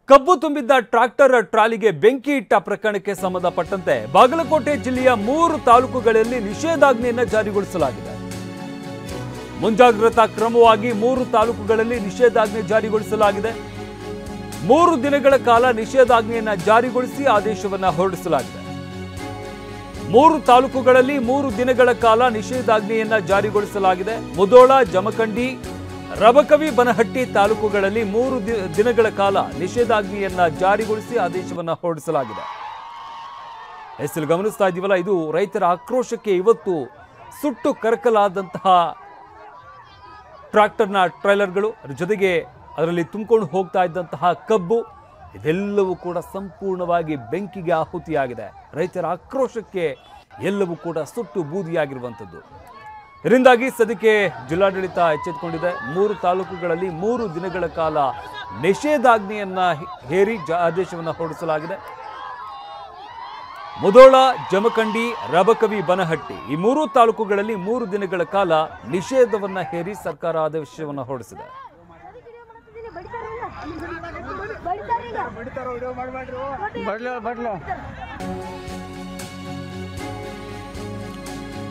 ಕಬ್ಬು ತುಂಬಿದ್ದ ಟ್ರಾಕ್ಟರ್ ಟ್ರಾಲಿಗೆ ಬೆಂಕಿ ಇಟ್ಟ ಪ್ರಕರಣಕ್ಕೆ ಸಂಬಂಧಪಟ್ಟಂತೆ ಬಾಗಲಕೋಟೆ ಜಿಲ್ಲೆಯ 3 ತಾಲೂಕುಗಳಲ್ಲಿ ನಿಷೇಧಾಜ್ಞೆಯನ್ನು ಜಾರಿಗೊಳಿಸಲಾಗಿದೆ. ಮುಂಜಾಗ್ರತಾ ಕ್ರಮವಾಗಿ 3 ತಾಲೂಕುಗಳಲ್ಲಿ ನಿಷೇಧಾಜ್ಞೆ ಜಾರಿಗೊಳಿಸಲಾಗಿದೆ. 3 ದಿನಗಳ ಕಾಲ ನಿಷೇಧಾಜ್ಞೆಯನ್ನು ಜಾರಿಗೊಳಿಸಿ ಆದೇಶವನ್ನು ಹೊರಡಿಸಲಾಗಿದೆ. 3 ತಾಲೂಕುಗಳಲ್ಲಿ 3 ದಿನಗಳ ಕಾಲ ನಿಷೇಧಾಜ್ಞೆಯನ್ನು ಜಾರಿಗೊಳಿಸಲಾಗಿದೆ. ಮುಧೋಳ, ಜಮಖಂಡಿ, ರಬಕವಿ, ಬನಹಟ್ಟಿ ತಾಲೂಕುಗಳಲ್ಲಿ 3 ದಿನಗಳ ಕಾಲ ನಿಷೇಧಾಜ್ಞೆಯನ್ನ ಜಾರಿಗೊಳಿಸಿ ಆದೇಶವನ್ನು ಹೊರಡಿಸಲಾಗಿದೆ. ಇಲ್ಲಿ ಗಮನಿಸ್ತಾ ಇದ್ದೀವಲ್ಲ, ಇದು ರೈತರ ಆಕ್ರೋಶಕ್ಕೆ ಇವತ್ತು ಸುಟ್ಟು ಕರಕಲಾದಂತಹ ಟ್ರಾಕ್ಟರ್ನ ಟ್ರೈಲರ್ಗಳು, ಜೊತೆಗೆ ಅದರಲ್ಲಿ ತುಂಬಿಕೊಂಡು ಹೋಗ್ತಾ ಇದ್ದಂತಹ ಕಬ್ಬು, ಇದೆಲ್ಲವೂ ಕೂಡ ಸಂಪೂರ್ಣವಾಗಿ ಬೆಂಕಿಗೆ ಆಹುತಿಯಾಗಿದೆ. ರೈತರ ಆಕ್ರೋಶಕ್ಕೆ ಎಲ್ಲವೂ ಕೂಡ ಸುಟ್ಟು ಬೂದಿಯಾಗಿರುವಂಥದ್ದು. ಇದರಿಂದಾಗಿ ಸದ್ಯಕ್ಕೆ ಜಿಲ್ಲಾಡಳಿತ ಎಚ್ಚೆತ್ತುಕೊಂಡಿದೆ. 3 ತಾಲೂಕುಗಳಲ್ಲಿ 3 ದಿನಗಳ ಕಾಲ ನಿಷೇಧಾಜ್ಞೆಯನ್ನ ಹೇರಿ ಆದೇಶವನ್ನು ಹೊರಡಿಸಲಾಗಿದೆ. ಮುಧೋಳ, ಜಮಖಂಡಿ, ರಬಕವಿ, ಬನಹಟ್ಟಿ ಈ 3 ತಾಲೂಕುಗಳಲ್ಲಿ 3 ದಿನಗಳ ಕಾಲ ನಿಷೇಧವನ್ನ ಹೇರಿ ಸರ್ಕಾರ ಆದೇಶವನ್ನು ಹೊರಡಿಸಿದೆ.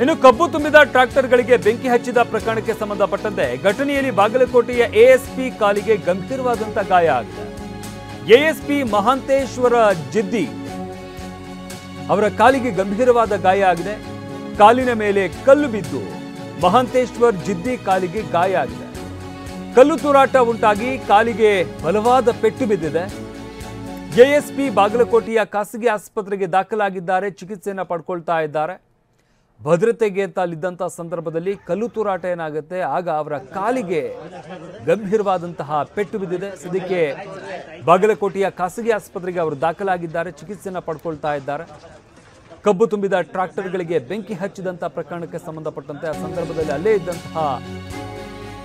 ಇನ್ನು ಕಬ್ಬು ತುಂಬಿದ ಟ್ರಾಕ್ಟರ್ಗಳಿಗೆ ಬೆಂಕಿ ಹಚ್ಚಿದ ಪ್ರಕರಣಕ್ಕೆ ಸಂಬಂಧಪಟ್ಟಂತೆ ಘಟನೆಯಲ್ಲಿ ಬಾಗಲಕೋಟೆಯ ಎಎಸ್ಪಿ ಕಾಲಿಗೆ ಗಂಭೀರವಾದಂತಹ ಗಾಯ ಆಗಿದೆ. ಎಎಸ್ಪಿ ಮಹಾಂತೇಶ್ವರ ಜಿದ್ದಿ ಅವರ ಕಾಲಿಗೆ ಗಂಭೀರವಾದ ಗಾಯ ಆಗಿದೆ. ಕಾಲಿನ ಮೇಲೆ ಕಲ್ಲು ಬಿದ್ದು ಮಹಾಂತೇಶ್ವರ್ ಜಿದ್ದಿ ಕಾಲಿಗೆ ಗಾಯ ಆಗಿದೆ. ಕಲ್ಲು ತೂರಾಟ ಉಂಟಾಗಿ ಕಾಲಿಗೆ ಬಲವಾದ ಪೆಟ್ಟು ಬಿದ್ದಿದೆ. ಎಎಸ್ಪಿ ಬಾಗಲಕೋಟೆಯ ಖಾಸಗಿ ಆಸ್ಪತ್ರೆಗೆ ದಾಖಲಾಗಿದ್ದಾರೆ, ಚಿಕಿತ್ಸೆಯನ್ನು ಪಡ್ಕೊಳ್ತಾ ಇದ್ದಾರೆ. ಭದ್ರತೆಗೆ ಅಂತ ಅಲ್ಲಿದ್ದಂಥ ಸಂದರ್ಭದಲ್ಲಿ ಕಲ್ಲು ತೂರಾಟ ಏನಾಗುತ್ತೆ, ಆಗ ಅವರ ಕಾಲಿಗೆ ಗಂಭೀರವಾದಂತಹ ಪೆಟ್ಟು ಬಿದ್ದಿದೆ. ಸದ್ಯಕ್ಕೆ ಬಾಗಲಕೋಟೆಯ ಖಾಸಗಿ ಆಸ್ಪತ್ರೆಗೆ ಅವರು ದಾಖಲಾಗಿದ್ದಾರೆ, ಚಿಕಿತ್ಸೆಯನ್ನು ಪಡ್ಕೊಳ್ತಾ ಇದ್ದಾರೆ. ಕಬ್ಬು ತುಂಬಿದ ಟ್ರಾಕ್ಟರ್ಗಳಿಗೆ ಬೆಂಕಿ ಹಚ್ಚಿದಂಥ ಪ್ರಕರಣಕ್ಕೆ ಸಂಬಂಧಪಟ್ಟಂತೆ ಆ ಸಂದರ್ಭದಲ್ಲಿ ಅಲ್ಲೇ ಇದ್ದಂತಹ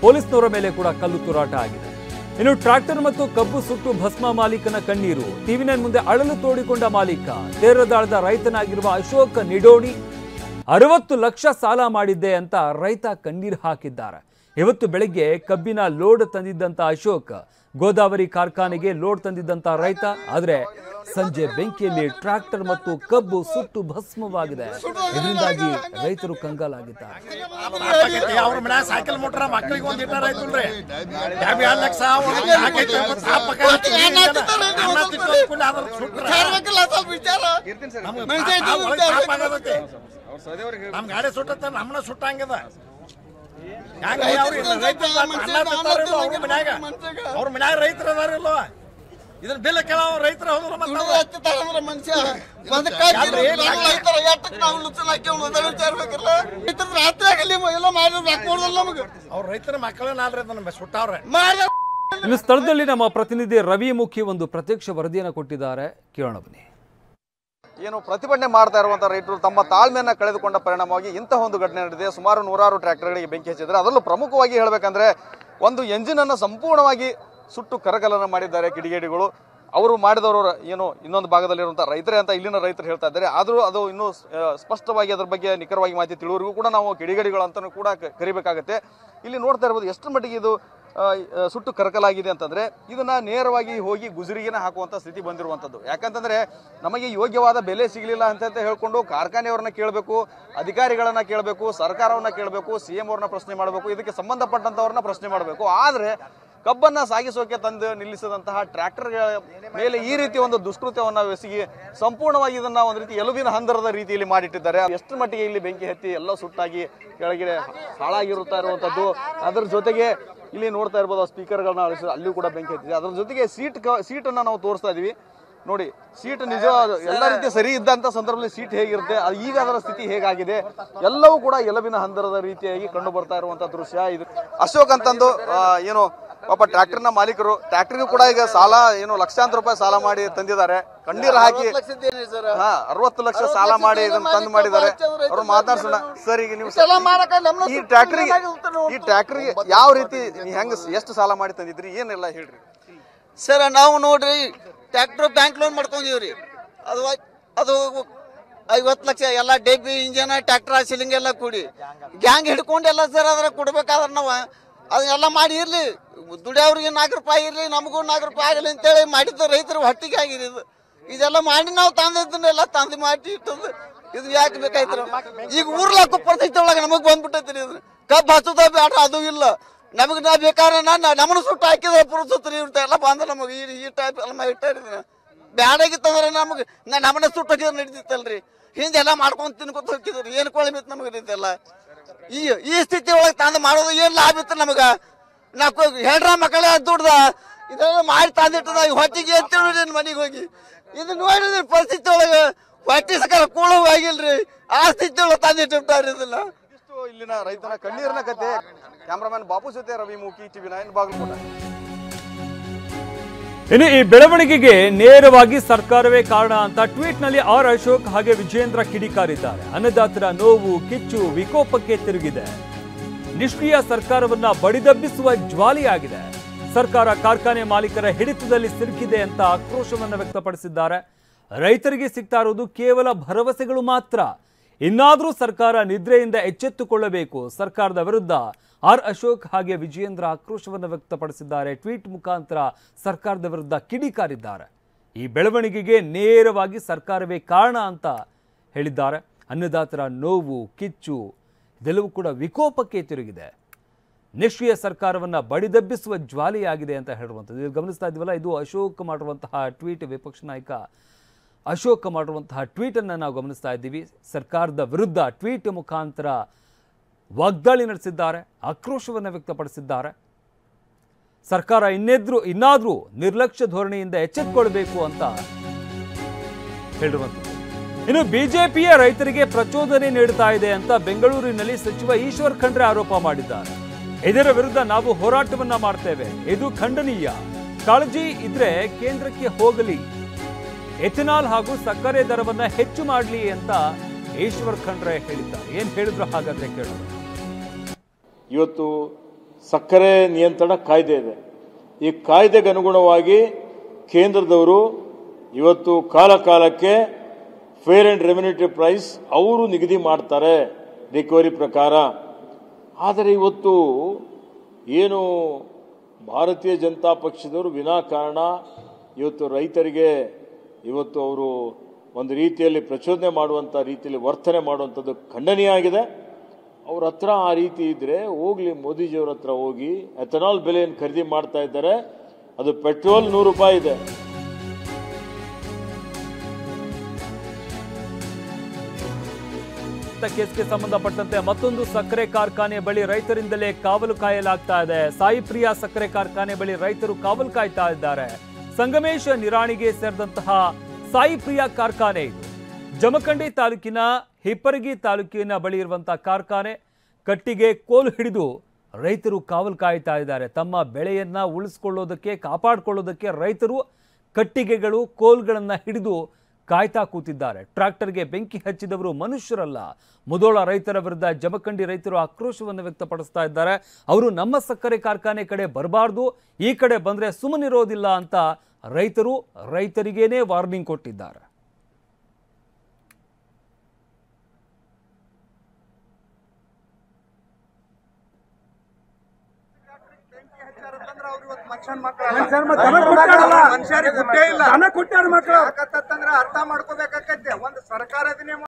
ಪೊಲೀಸ್ನವರ ಮೇಲೆ ಕೂಡ ಕಲ್ಲು ತೂರಾಟ ಆಗಿದೆ. ಇನ್ನು ಟ್ರಾಕ್ಟರ್ ಮತ್ತು ಕಬ್ಬು ಸುಟ್ಟು ಭಸ್ಮ ಮಾಲೀಕನ ಕಣ್ಣೀರು. ಟಿವಿ9 ಮುಂದೆ ಅಳಲು ತೋಡಿಕೊಂಡ ಮಾಲೀಕ ತೇರದಾಳದ ರೈತನಾಗಿರುವ ಅಶೋಕ್ ನಿಡೋಣಿ 60 ಲಕ್ಷ ಸಾಲ ಮಾಡಿದ್ದೆ ಅಂತ ರೈತ ಕಣ್ಣೀರು ಹಾಕಿದ್ದಾರೆ. ಇವತ್ತು ಬೆಳಗ್ಗೆ ಕಬ್ಬಿನ ಲೋಡ್ ತಂದಿದ್ದಂತ ಅಶೋಕ್ ಗೋದಾವರಿ ಕಾರ್ಖಾನೆಗೆ ಲೋಡ್ ತಂದಿದ್ದಂತ ರೈತ, ಆದರೆ ಸಂಜೆ ಬೆಂಕಿಯಲ್ಲಿ ಟ್ರಾಕ್ಟರ್ ಮತ್ತು ಕಬ್ಬು ಸುಟ್ಟು ಭಸ್ಮವಾಗಿದೆ. ಇದರಿಂದಾಗಿ ರೈತರು ಕಂಗಾಲಾಗಿದ್ದಾರೆ. ನಮ್ ಗಾಡಿ ಸುಟ್ಟ ನಮ್ಮನ್ನ ಸುಟ್ಟಂಗದ. ಅವ್ರ ಮನ್ಯಾಗ ರೈತರ ಅದಾರಿಲ್ಲ, ಇದನ್ನ ಬಿಲ್ ಕೇಳೋ ರೈತರ ಅವ್ರ ರೈತರ ಮಕ್ಕಳನ್ನ ಸುಟ್ಟವ್ರೆ. ಇನ್ನು ಸ್ಥಳದಲ್ಲಿ ನಮ್ಮ ಪ್ರತಿನಿಧಿ ರವಿ ಮುಖಿ ಒಂದು ಪ್ರತ್ಯಕ್ಷ ವರದಿಯನ್ನು ಕೊಟ್ಟಿದ್ದಾರೆ, ಕೇಳೋಣ ಬನ್ನಿ. ಏನು ಪ್ರತಿಭಟನೆ ಮಾಡ್ತಾ ಇರುವಂತಹ ರೈತರು ತಮ್ಮ ತಾಳ್ಮೆಯನ್ನ ಕಳೆದುಕೊಂಡ ಪರಿಣಾಮವಾಗಿ ಇಂತಹ ಒಂದು ಘಟನೆ ನಡೆದಿದೆ. ಸುಮಾರು 100 ಟ್ರ್ಯಾಕ್ಟರ್ಗಳಿಗೆ ಬೆಂಕಿ ಹಚ್ಚಿದ್ದಾರೆ. ಅದರಲ್ಲೂ ಪ್ರಮುಖವಾಗಿ ಹೇಳಬೇಕಂದ್ರೆ ಒಂದು ಎಂಜಿನ್ ಅನ್ನು ಸಂಪೂರ್ಣವಾಗಿ ಸುಟ್ಟು ಕರಕಲನ್ನು ಮಾಡಿದ್ದಾರೆ ಕಿಡಿಗೇಡಿಗಳು. ಅವರು ಮಾಡಿದವರು ಏನು ಇನ್ನೊಂದು ಭಾಗದಲ್ಲಿರುವಂತಹ ರೈತರೇ ಅಂತ ಇಲ್ಲಿನ ರೈತರು ಹೇಳ್ತಾ ಇದ್ದಾರೆ. ಆದರೂ ಅದು ಇನ್ನೂ ಸ್ಪಷ್ಟವಾಗಿ ಅದರ ಬಗ್ಗೆ ನಿಖರವಾಗಿ ಮಾಹಿತಿ ತಿಳಿವರೆಗೂ ಕೂಡ ನಾವು ಕಿಡಿಗೇಡಿಗಳು ಅಂತಲೂ ಕೂಡ ಕರಿಬೇಕಾಗತ್ತೆ. ಇಲ್ಲಿ ನೋಡ್ತಾ ಇರ್ಬೋದು ಎಷ್ಟರ ಮಟ್ಟಿಗೆ ಇದು ಸುಟ್ಟು ಕರಕಲಾಗಿದೆ ಅಂತಂದ್ರೆ ಇದನ್ನ ನೇರವಾಗಿ ಹೋಗಿ ಗುಜರಿಗೆನ ಹಾಕುವಂತ ಸ್ಥಿತಿ ಬಂದಿರುವಂತದ್ದು. ಯಾಕಂತಂದ್ರೆ ನಮಗೆ ಯೋಗ್ಯವಾದ ಬೆಲೆ ಸಿಗಲಿಲ್ಲ ಅಂತ ಹೇಳ್ಕೊಂಡು ಕಾರ್ಖಾನೆಯವರನ್ನ ಕೇಳಬೇಕು, ಅಧಿಕಾರಿಗಳನ್ನ ಕೇಳಬೇಕು, ಸರ್ಕಾರವನ್ನ ಕೇಳಬೇಕು, ಸಿಎಂ ಅವ್ರನ್ನ ಪ್ರಶ್ನೆ ಮಾಡಬೇಕು, ಇದಕ್ಕೆ ಸಂಬಂಧಪಟ್ಟಂತವ್ರನ್ನ ಪ್ರಶ್ನೆ ಮಾಡಬೇಕು. ಆದ್ರೆ ಕಬ್ಬನ್ನ ಸಾಗಿಸೋಕೆ ತಂದು ನಿಲ್ಲಿಸಿದಂತಹ ಟ್ರ್ಯಾಕ್ಟರ್ಗಳ ಮೇಲೆ ಈ ರೀತಿ ಒಂದು ದುಷ್ಕೃತ್ಯವನ್ನ ಎಸಗಿ ಸಂಪೂರ್ಣವಾಗಿ ಇದನ್ನ ಒಂದು ರೀತಿ ಎಲುಬಿನ ಹಂದರದ ರೀತಿಯಲ್ಲಿ ಮಾಡಿಟ್ಟಿದ್ದಾರೆ. ಎಷ್ಟು ಮಟ್ಟಿಗೆ ಇಲ್ಲಿ ಬೆಂಕಿ ಹತ್ತಿ ಎಲ್ಲ ಸುಟ್ಟಾಗಿ ಕೆಳಗಡೆ ಹಾಳಾಗಿರುತ್ತಾ ಇರುವಂತದ್ದು. ಅದರ ಜೊತೆಗೆ ಇಲ್ಲಿ ನೋಡ್ತಾ ಇರ್ಬೋದು ಸ್ಪೀಕರ್ಗಳನ್ನ ಅಳಿಸಿ ಅಲ್ಲಿಯೂ ಕೂಡ ಬೆಂಕಿ ಹತ್ತಿದೆ. ಅದ್ರ ಜೊತೆಗೆ ಸೀಟನ್ನ ನಾವು ತೋರಿಸ್ತಾ ಇದೀವಿ ನೋಡಿ. ಸೀಟ್ ನಿಜ ಎಲ್ಲ ರೀತಿ ಸರಿ ಇದ್ದಂತ ಸಂದರ್ಭದಲ್ಲಿ ಸೀಟ್ ಹೇಗಿರುತ್ತೆ, ಈಗ ಅದರ ಸ್ಥಿತಿ ಹೇಗಾಗಿದೆ ಎಲ್ಲವೂ ಕೂಡ ಎಲಬಿನ ಹಂದರದ ರೀತಿಯಾಗಿ ಕಂಡು ಬರ್ತಾ ಇರುವಂತ ದೃಶ್ಯ ಇದು. ಅಶೋಕ್ ಅಂತಂದು ಏನು ಪಾಪ ಟ್ರ್ಯಾಕ್ಟರ್ನ ಮಾಲೀಕರು, ಟ್ರ್ಯಾಕ್ಟರ್ಗೂ ಕೂಡ ಈಗ ಸಾಲ ಏನು ಲಕ್ಷಾಂತರ ರೂಪಾಯಿ ಸಾಲ ಮಾಡಿ ತಂದಿದ್ದಾರೆ. ಕಣ್ಣೀರು ಹಾಕಿ 60 ಲಕ್ಷ ಸಾಲ ಮಾಡಿ ಇದನ್ನ ತಂದು ಮಾಡಿದ್ದಾರೆ. ಅವ್ರು ಮಾತಾಡ್ಸೋಣ. ಸರ್, ಈಗ ನೀವು ಈ ಟ್ರ್ಯಾಕ್ಟರ್ಗೆ ಯಾವ ರೀತಿ ಹೆಂಗ ಎಷ್ಟು ಸಾಲ ಮಾಡಿ ತಂದಿದ್ರಿ, ಏನೆಲ್ಲ ಹೇಳ್ರಿ ಸರ್. ನಾವು ನೋಡ್ರಿ ಟ್ರ್ಯಾಕ್ಟರ್ ಬ್ಯಾಂಕ್ ಲೋನ್ ಮಾಡ್ಕೊಂಡಿವ್ರಿ. ಅದು 50 ಲಕ್ಷ ಎಲ್ಲ ಡೆಬ್ಬಿ ಇಂಜನ್ ಟ್ರ್ಯಾಕ್ಟರ್ ಸೀಲಿಂಗ್ ಎಲ್ಲ ಕೂಡಿ ಗ್ಯಾಂಗ್ ಹಿಡ್ಕೊಂಡೆಲ್ಲ ಸರ್ ಅದ್ರ ಕೊಡ್ಬೇಕಾದ್ರೆ ನಾವು ಅದನ್ನೆಲ್ಲ ಮಾಡಿ ಇರ್ಲಿ, ದುಡಿಯೋರಿಗೆ 4 ರೂಪಾಯಿ ಇರ್ಲಿ, ನಮಗೂ 4 ರೂಪಾಯಿ ಆಗಲಿ ಅಂತೇಳಿ ಮಾಡಿದ್ದು ರೈತರು ಹೊಟ್ಟಿಗೆ ಆಗಿದೆ. ಇದೆಲ್ಲ ಮಾಡಿ ನಾವು ತಂದಿದ್ದನ್ನೆಲ್ಲ ತಂದು ಮಾಡಿ ಇಟ್ಟದ್ದು ಇದು ಯಾಕೆ ಬೇಕಾಯ್ತು? ಈಗ ಊರ್ಲಾಕ ಪರಿಸ್ಥಿತಿ ಒಳಗೆ ನಮಗ್ ಬಂದ್ಬಿಟ್ಟೈತ್ರಿ. ಇದು ಕಬ್ಬು ಹಚ್ಚದ ಬೇಡ, ಅದು ಇಲ್ಲ ನಮಗ್. ನಾ ಬೇಕಾದ್ರೆ ನಮ್ಮನ್ನು ಸುಟ್ಟು ಹಾಕಿದ್ರೆ ಪುರುಸತ್ರಿ ಎಲ್ಲ ಬಂದ ನಮಗೆ ಈ ಟೈಪ್ ಎಲ್ಲ ಇಟ್ಟಿದ್ದೀನಿ. ಬ್ಯಾಡಾಗಿತ್ತಂದ್ರೆ ನಮಗೆ ನಮ್ಮನ್ನ ಸುಟ್ಟು ಹಾಕಿದ್ರೆ ನಡೀತಿತ್ತಲ್ರಿ. ಹಿಂದೆಲ್ಲ ಮಾಡ್ಕೊಂಡ್ ತಿನ್ಕೊತ ಹೋಗಿದ್ರಿ. ಏನ್ ಕೊಳಬಿತ್ತು ನಮಗೆ ಇದೆಲ್ಲ. ಈ ಸ್ಥಿತಿ ಒಳಗೆ ತಂದು ಮಾಡೋದು ಏನ್ ಲಾಭ ಇತ್ತು ನಮಗ? ನಾವು ಹೆಡ್ರ ಮಕ್ಕಳ ದುಡ್ದ ಇದೆಲ್ಲ ಮಾಡಿ ತಂದಿಟ್ಟದ ಹೊಟ್ಟಿಗೆ ಅಂತೇಳಿ ಮನೆಗೆ ಹೋಗಿ ಇದು ನೋಡಿದ್ರಿ ಪರಿಸ್ಥಿತಿ ಒಳಗೆ ಹೊಟ್ಟಿ ಸಕಾಲ ಕೂಳು ಆಗಿಲ್ರಿ. ಆ ಸ್ಥಿತಿ ಒಳಗೆ ತಂದಿಟ್ಟಿರ್ತಾರೆ. ಇದನ್ನ ಇಲ್ಲಿನ ರೈತನ ಕಣ್ಣೀರಿನ ಕತೆ. ಕ್ಯಾಮರಾಮನ್ ಬಾಪು ಜೊತೆ ರವಿ ಮೂಕಿ, TV9 ಬಾಗಲಕೋಟೆ. ಇನ್ನು ಈ ಬೆಳವಣಿಗೆಗೆ ನೇರವಾಗಿ ಸರ್ಕಾರವೇ ಕಾರಣ ಅಂತ ಟ್ವೀಟ್ ನಲ್ಲಿ ಆರ್ ಅಶೋಕ್ ಹಾಗೆ ವಿಜೇಂದ್ರ ಕಿಡಿಕಾರಿದ್ದಾರೆ. ಅನ್ನದಾತರ ನೋವು, ಕಿಚ್ಚು, ವಿಕೋಪಕ್ಕೆ ತಿರುಗಿದೆ. ನಿಷ್ಕ್ರಿಯ ಸರ್ಕಾರವನ್ನ ಬಡಿದಬ್ಬಿಸುವ ಜ್ವಾಲೆಯಾಗಿದೆ. ಸರ್ಕಾರ ಕಾರ್ಖಾನೆ ಮಾಲೀಕರ ಹಿಡಿತದಲ್ಲಿ ಸಿಲುಕಿದೆ ಅಂತ ಆಕ್ರೋಶವನ್ನ ವ್ಯಕ್ತಪಡಿಸಿದ್ದಾರೆ. ರೈತರಿಗೆ ಸಿಗ್ತಾ ಇರೋದು ಕೇವಲ ಭರವಸೆಗಳು ಮಾತ್ರ. ಇನ್ನಾದರೂ ಸರ್ಕಾರ ನಿದ್ರೆಯಿಂದ ಎಚ್ಚೆತ್ತುಕೊಳ್ಳಬೇಕು. ಸರ್ಕಾರದ ವಿರುದ್ಧ ಆರ್ ಅಶೋಕ್ ಹಾಗೆ ವಿಜಯೇಂದ್ರ ಆಕ್ರೋಶವನ್ನು ವ್ಯಕ್ತಪಡಿಸಿದ್ದಾರೆ. ಟ್ವೀಟ್ ಮುಖಾಂತರ ಸರ್ಕಾರದ ವಿರುದ್ಧ ಕಿಡಿಕಾರಿದ್ದಾರೆ. ಈ ಬೆಳವಣಿಗೆಗೆ ನೇರವಾಗಿ ಸರ್ಕಾರವೇ ಕಾರಣ ಅಂತ ಹೇಳಿದ್ದಾರೆ. ಅನ್ನದಾತರ ನೋವು, ಕಿಚ್ಚು ಇದೆಲ್ಲವೂ ಕೂಡ ವಿಕೋಪಕ್ಕೆ ತಿರುಗಿದೆ. ನಿಷ್ಕ್ರಿಯ ಸರ್ಕಾರವನ್ನು ಬಡಿದಬ್ಬಿಸುವ ಜ್ವಾಲೆಯಾಗಿದೆ ಅಂತ ಹೇಳುವಂಥದ್ದು ಗಮನಿಸ್ತಾ ಇದ್ದೀವಲ್ಲ. ಇದು ಅಶೋಕ್ ಮಾಡಿರುವಂತಹ ಟ್ವೀಟ್, ವಿಪಕ್ಷ ನಾಯಕ ಅಶೋಕ್ ಮಾಡಿರುವಂತಹ ಟ್ವೀಟನ್ನು ನಾವು ಗಮನಿಸ್ತಾ ಇದ್ದೀವಿ. ಸರ್ಕಾರದ ವಿರುದ್ಧ ಟ್ವೀಟ್ ಮುಖಾಂತರ ವಾಗ್ದಾಳಿ ನಡೆಸಿದ್ದಾರೆ, ಆಕ್ರೋಶವನ್ನು ವ್ಯಕ್ತಪಡಿಸಿದ್ದಾರೆ. ಸರ್ಕಾರ ಇನ್ನಾದರೂ ನಿರ್ಲಕ್ಷ್ಯ ಧೋರಣೆಯಿಂದ ಎಚ್ಚೆತ್ತುಕೊಳ್ಬೇಕು ಅಂತ ಹೇಳಿರುವಂಥದ್ದು. ಇನ್ನು ಬಿಜೆಪಿಯ ರೈತರಿಗೆ ಪ್ರಚೋದನೆ ನೀಡುತ್ತಾ ಇದೆ ಅಂತ ಬೆಂಗಳೂರಿನಲ್ಲಿ ಸಚಿವ ಈಶ್ವರ್ ಖಂಡ್ರೆ ಆರೋಪ ಮಾಡಿದ್ದಾರೆ. ಇದರ ವಿರುದ್ಧ ನಾವು ಹೋರಾಟವನ್ನ ಮಾಡ್ತೇವೆ, ಇದು ಖಂಡನೀಯ. ಕಾಳಜಿ ಇದ್ರೆ ಕೇಂದ್ರಕ್ಕೆ ಹೋಗಲಿ, ಎಥೆನಾಲ್ ಹಾಗೂ ಸಕ್ಕರೆ ದರವನ್ನ ಹೆಚ್ಚು ಮಾಡಲಿ ಅಂತ ಈಶ್ವರ್ ಖಂಡ್ರೆ ಹೇಳಿದ್ದಾರೆ. ಏನ್ ಹೇಳಿದ್ರು ಹಾಗಾದ್ರೆ ಕೇಳೋಣ. ಇವತ್ತು ಸಕ್ಕರೆ ನಿಯಂತ್ರಣ ಕಾಯ್ದೆ ಇದೆ. ಈ ಕಾಯ್ದೆಗೆ ಅನುಗುಣವಾಗಿ ಕೇಂದ್ರದವರು ಇವತ್ತು ಕಾಲಕ್ಕೆ ಫೇರ್ ಅಂಡ್ ರೆಮ್ಯುನೇಟರಿ ಪ್ರೈಸ್ ಅವರು ನಿಗದಿ ಮಾಡ್ತಾರೆ ರಿಕವರಿ ಪ್ರಕಾರ. ಆದರೆ ಇವತ್ತು ಏನು ಭಾರತೀಯ ಜನತಾ ಪಕ್ಷದವರು ವಿನಾಕಾರಣ ಇವತ್ತು ರೈತರಿಗೆ ಇವತ್ತು ಅವರು ಒಂದು ರೀತಿಯಲ್ಲಿ ಪ್ರಚೋದನೆ ಮಾಡುವಂಥ ರೀತಿಯಲ್ಲಿ ವರ್ತನೆ ಮಾಡುವಂಥದ್ದು ಖಂಡನೀಯ ಆಗಿದೆ. ಅವ್ರ ಹತ್ರ ಆ ರೀತಿ ಇದ್ರೆ ಹೋಗ್ಲಿ, ಮೋದಿಜಿಯವ್ರ ಹತ್ರ ಹೋಗಿ ಎಥನಾಲ್ ಬೆಲೆಯನ್ನು ಖರೀದಿ ಮಾಡ್ತಾ ಇದ್ದಾರೆ. ಅದು ಪೆಟ್ರೋಲ್ 100 ರೂಪಾಯಿ ಇದೆ. ಕೇಸ್ಗೆ ಸಂಬಂಧಪಟ್ಟಂತೆ ಮತ್ತೊಂದು ಸಕ್ಕರೆ ಕಾರ್ಖಾನೆ ಬಳಿ ರೈತರಿಂದಲೇ ಕಾವಲು ಕಾಯಲಾಗ್ತಾ ಇದೆ. ಸಾಯಿಪ್ರಿಯಾ ಸಕ್ಕರೆ ಕಾರ್ಖಾನೆ ಬಳಿ ರೈತರು ಕಾವಲು ಕಾಯ್ತಾ ಇದ್ದಾರೆ. ಸಂಗಮೇಶ ನಿರಾಣಿಗೆ ಸೇರಿದಂತಹ ಸಾಯಿಪ್ರಿಯಾ ಕಾರ್ಖಾನೆ ಇದು. ಜಮಖಂಡಿ ತಾಲೂಕಿನ ಹಿಪ್ಪರಗಿ ತಾಲೂಕಿನ ಬಳಿ ಇರುವಂತಹ ಕಾರ್ಖಾನೆ. ಕಟ್ಟಿಗೆ ಕೋಲು ಹಿಡಿದು ರೈತರು ಕಾವಲು ಕಾಯ್ತಾ ಇದ್ದಾರೆ. ತಮ್ಮ ಬೆಳೆಯನ್ನ ಉಳಿಸಿಕೊಳ್ಳೋದಕ್ಕೆ, ಕಾಪಾಡಿಕೊಳ್ಳೋದಕ್ಕೆ ರೈತರು ಕಟ್ಟಿಗೆಗಳು, ಕೋಲ್ಗಳನ್ನ ಹಿಡಿದು ಕಾಯ್ತಾ ಕೂತಿದ್ದಾರೆ. ಟ್ರ್ಯಾಕ್ಟರ್ಗೆ ಬೆಂಕಿ ಹಚ್ಚಿದವರು ಮನುಷ್ಯರಲ್ಲ. ಮುಧೋಳ ರೈತರ ವಿರುದ್ಧ ಜಮಖಂಡಿ ರೈತರು ಆಕ್ರೋಶವನ್ನು ವ್ಯಕ್ತಪಡಿಸ್ತಾ ಇದ್ದಾರೆ. ಅವರು ನಮ್ಮ ಸಕ್ಕರೆ ಕಾರ್ಖಾನೆ ಕಡೆ ಬರಬಾರ್ದು, ಈ ಕಡೆ ಬಂದ್ರೆ ಸುಮ್ಮನಿರೋದಿಲ್ಲ ಅಂತ ರೈತರಿಗೇನೆ ವಾರ್ನಿಂಗ್ ಕೊಟ್ಟಿದ್ದಾರೆ. ಅರ್ಥ ಮಾಡ್ಕೋಬೇಕಾಗತ್ತೆ. ಒಂದು ಸರ್ಕಾರದ